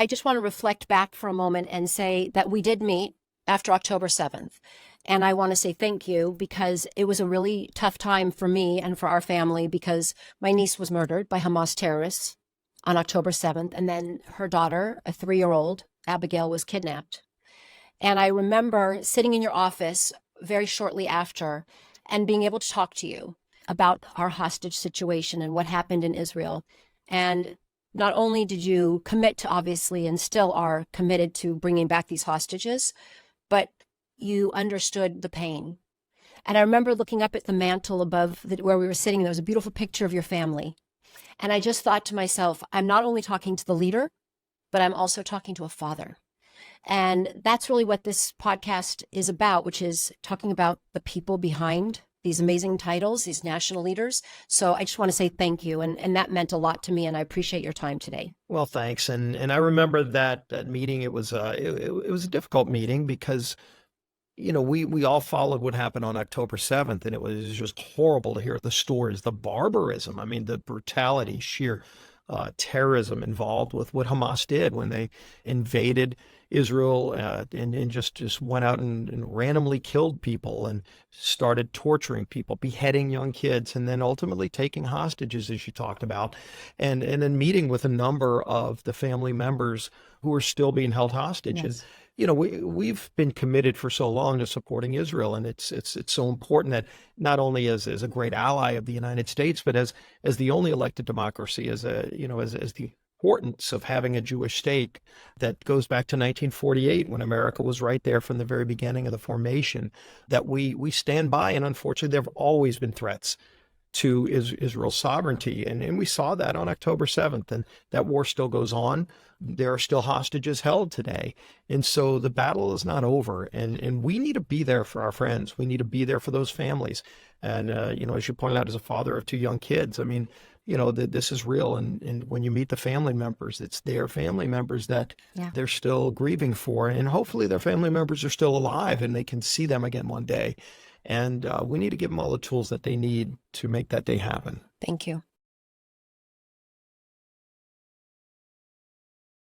I just want to reflect back for a moment and say that we did meet after October 7th. And I want to say thank you because it was a really tough time for me and for our family because my niece was murdered by Hamas terrorists on October 7th. And then her daughter, a 3-year-old, Abigail, was kidnapped. And I remember sitting in your office very shortly after and being able to talk to you about our hostage situation and what happened in Israel. And not only did you commit to, obviously, and still are committed to bringing back these hostages, but you understood the pain. And I remember looking up at the mantle above where we were sitting. There was a beautiful picture of your family. And I just thought to myself, I'm not only talking to the leader, but I'm also talking to a father. And that's really what this podcast is about, which is talking about the people behind these amazing titles, these national leaders. So I just want to say thank you. And that meant a lot to me. And I appreciate your time today. Well, thanks. And I remember that meeting. It was it was a difficult meeting because, we all followed what happened on October 7th, and it was just horrible to hear the stories, the barbarism. I mean, the brutality, sheer terrorism involved with what Hamas did when they invaded Israel and just went out and randomly killed people and started torturing people, beheading young kids, and then ultimately taking hostages, as you talked about, and then meeting with a number of the family members who are still being held hostage. Yes. And we've been committed for so long to supporting Israel, and it's so important that not only as a great ally of the United States, but as the only elected democracy, as the importance of having a Jewish state that goes back to 1948 when America was right there from the very beginning of the formation, that we stand by. And unfortunately, there have always been threats to Israel's sovereignty. And we saw that on October 7th, and that war still goes on. There are still hostages held today. And so the battle is not over. And we need to be there for our friends. We need to be there for those families. And, as you pointed out, as a father of 2 young kids, I mean, this is real. And when you meet the family members, it's their family members that they're still grieving for. And hopefully their family members are still alive and they can see them again one day. And we need to give them all the tools that they need to make that day happen. Thank you.